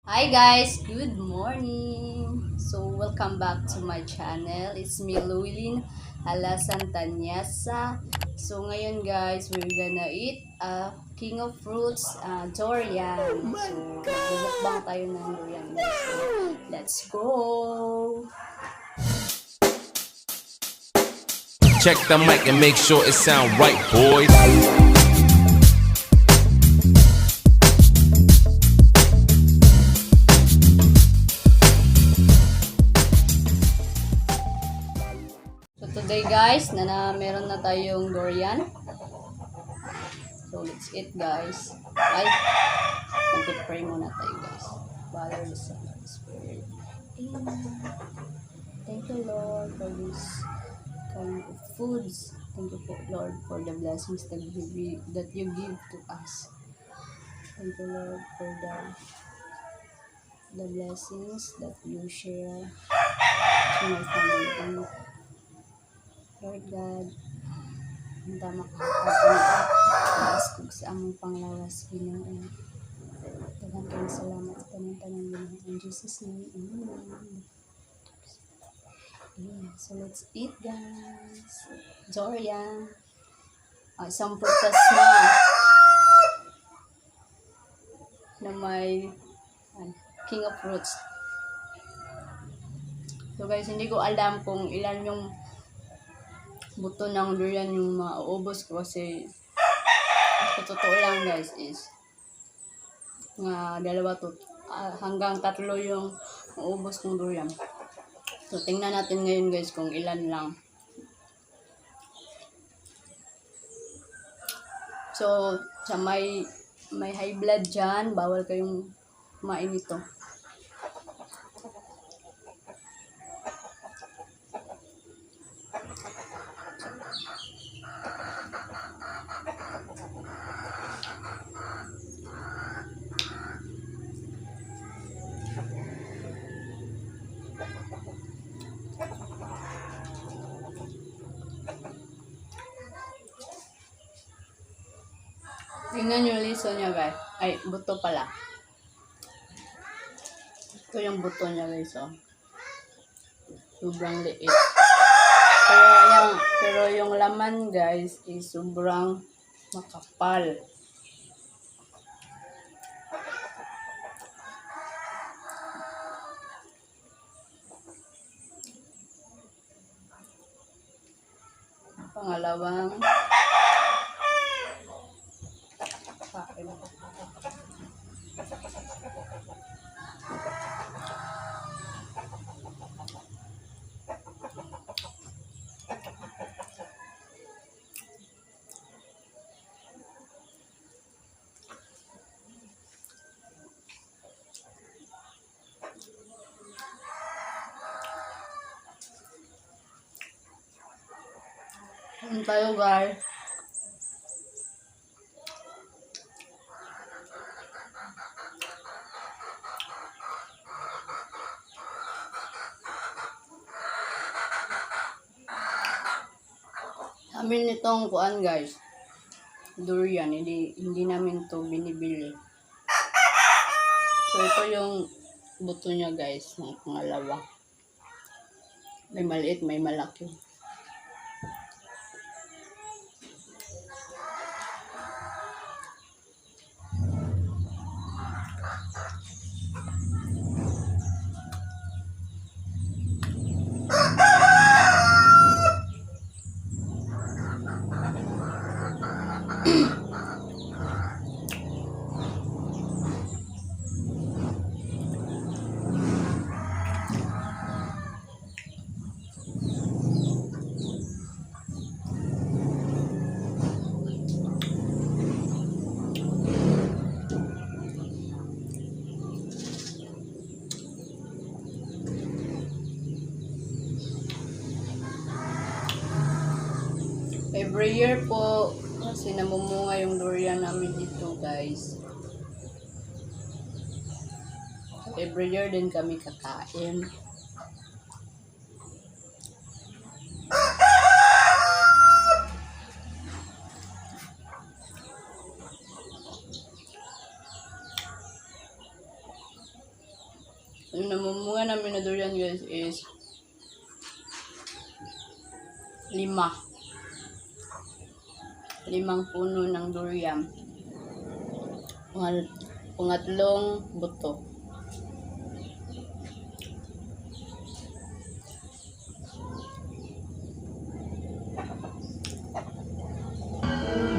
Hi guys, good morning. So welcome back to my channel. It's me Luilin Hala Santanyasa. So ngayon guys, we're gonna eat king of fruits, durian. So magbubukbang tayo ng durian guys. So let's go. Check the mic and make sure it sound right, boys. So today guys, meron na tayong durian. So let's eat guys. Ay, mag-pray muna tayo guys. Father, the Son, and the Spirit. Amen. Thank you, Lord, for this kind of foods. Thank you, Lord, for the blessings that you give to us. Thank you, Lord, for the blessings that you share to my family. And Lord God, ang tama ka at taas kog sa among panglawas, Ginoo. Daghang kayong salamat sa tanang Ginoo. In Jesus' name, Amen. Yeah, so let's eat guys. Durian. Isang prutas na may king of fruits. So guys, hindi ko alam kung ilan yung buto ng durian yung mauubos ko kasi sa totoo lang guys is dalawa to hanggang tatlo yung mauubos kong durian. So tingnan natin ngayon guys kung ilan lang. So sa may high blood dyan, bawal kayong kumain ito. Tingnan yung liso niya guys. Ay, buto pala. Ito yung buto niya guys. Oh. Sobrang liit. Pero yung laman guys is sobrang makapal. Pangalawang kain. Tayo guys. Amin itong kuan guys. Durian, hindi namin to binibili. So ito yung buto niya guys, ng pangalawa. May maliit, may malaki. Every year po, kasi namumunga yung durian namin dito guys. Every year din kami kakain. Yung namumunga namin na durian guys is 5. 5 puno ng durian. Pangatlong buto.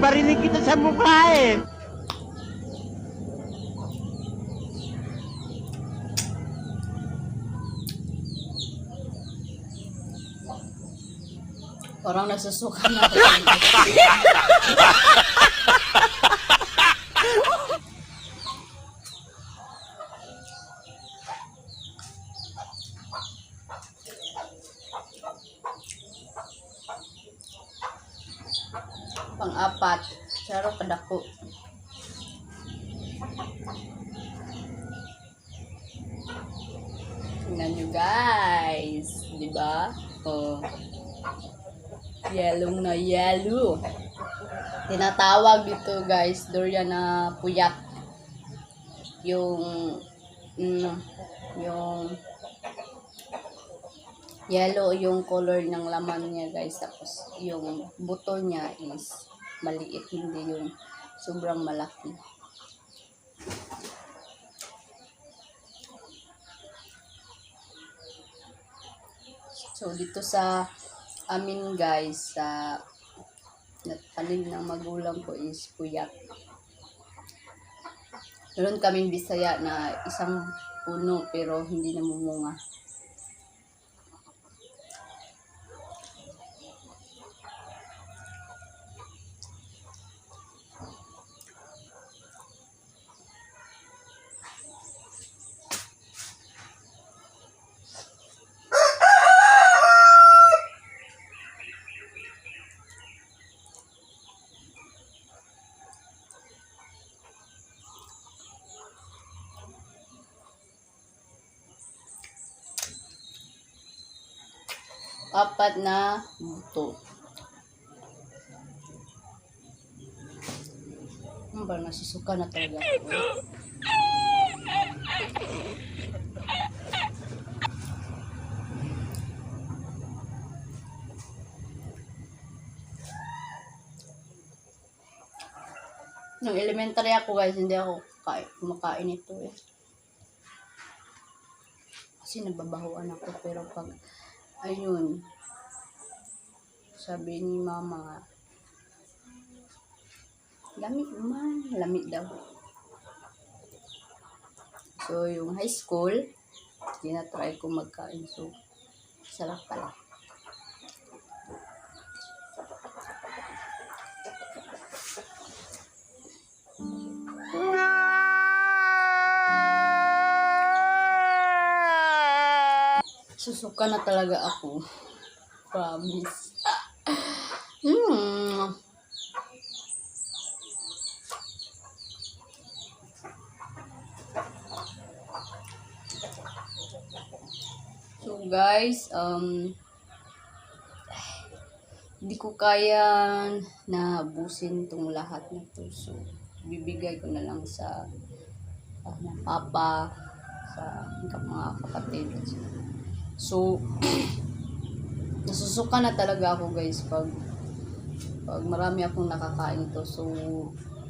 Barinig kita sa mukha eh. Parang nasusuka na. Pang-apat, saro kadako. Tingnan nyo guys, di ba? Oh. Yellow na yellow. Tinatawag dito guys, durian na puyat. Yung yellow yung color ng laman niya guys. Tapos yung buto niya is maliit, hindi yung sobrang malaki. So dito sa amin guys, sa tanim ng magulang ko is puyat. Meron kaming Bisaya na isang puno pero hindi namumunga. Apat na buto. Parang nasusuka na talaga ako. Nung elementary ako guys, hindi ako kumakain ito eh. Kasi nababahuan ako, pero pag ayun, sabi ni mama, lamig daw. So, yung high school, tinatry ko magkain. So, sarap pala. Susuka na talaga ako. Promise. So guys, hindi ko kaya na abusin itong lahat na to. So, bibigay ko na lang sa papa, sa mga kapatid. So, nasusuka na talaga ako guys pag marami akong nakakain ito. So,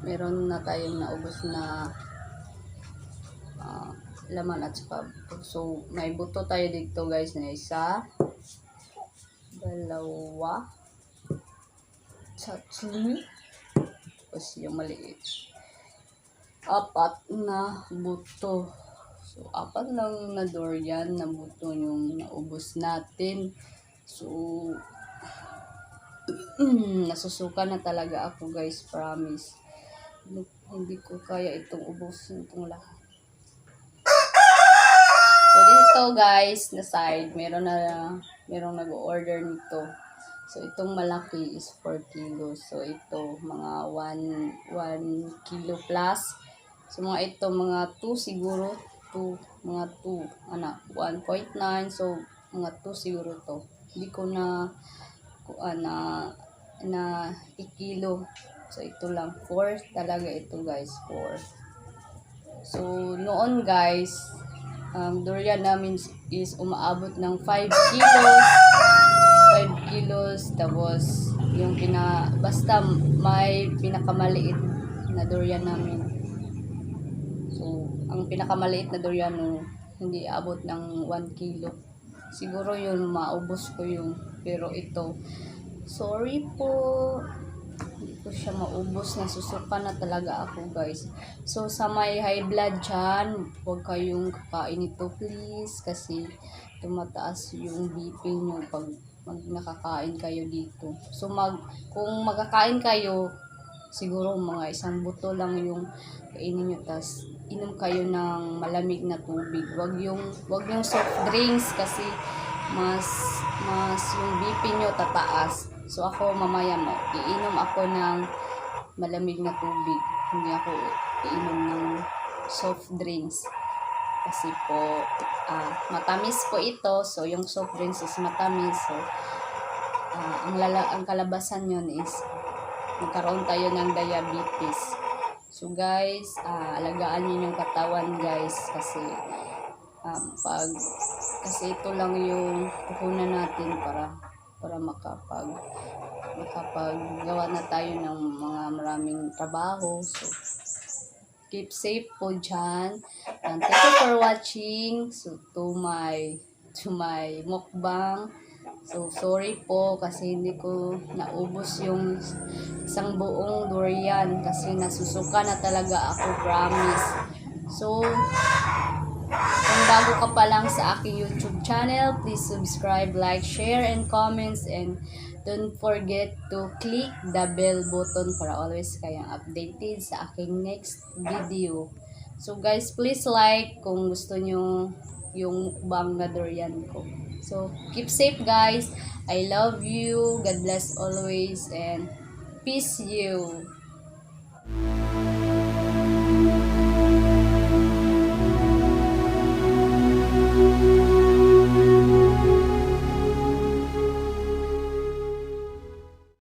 meron na tayong naubos na laman at saka. So, may buto tayo dito guys na isa, dalawa, tatlo, tapos yung maliit. 4 na buto. So, 4 lang na durian na buto yung naubos natin. So, nasusuka na talaga ako guys, promise. Hindi ko kaya itong ubusin itong lahat. So, dito guys, na side, meron nag-order nito. So, itong malaki is 4 kilos. So, ito, mga 1 kilo plus. So, mga ito, mga 2 siguro. Mga 2, 1.9. So, mga 2 siguro to. Hindi ko na ikilo. So, ito lang. 4 talaga ito guys. 4. So, noon guys, ang durian namin is umaabot ng 5 kilos. 5 kilos. Tapos, yung basta may pinakamaliit na durian namin. So, ang pinakamaliit na durian hindi abot ng 1 kilo. Siguro yun, maubos ko yung, pero ito, sorry po. Hindi ko siya maubos. Nasusuka na talaga ako, guys. So, sa may high blood dyan, huwag kayong kakain ito, please. Kasi, tumataas yung BP nyo pag nakakain kayo dito. So, kung magkakain kayo, siguro mga isang buto lang yung kainin nyo. Tas, inom kayo ng malamig na tubig. Wag yung soft drinks kasi mas yung BP nyo tataas. So ako mamaya iinom ako ng malamig na tubig. Hindi ako iinom ng soft drinks. Kasi po matamis po ito. So yung soft drinks is matamis. So ang kalabasan yun is magkaroon tayo ng diabetes. So guys, alagaan niyo yung katawan guys kasi kasi ito lang yung puhunan natin para makapaggawa na tayo ng mga maraming trabaho. So keep safe po dyan. And thank you for watching. So to my mukbang. So sorry po kasi hindi ko naubos yung isang buong durian kasi nasusuka na talaga ako, promise. So kung bago ka pa lang sa aking YouTube channel, please subscribe, like, share, and comments. And don't forget to click the bell button para always kayong updated sa aking next video. So guys, please like kung gusto nyo yung bang na durian ko. So keep safe guys. I love you. God bless always and peace you.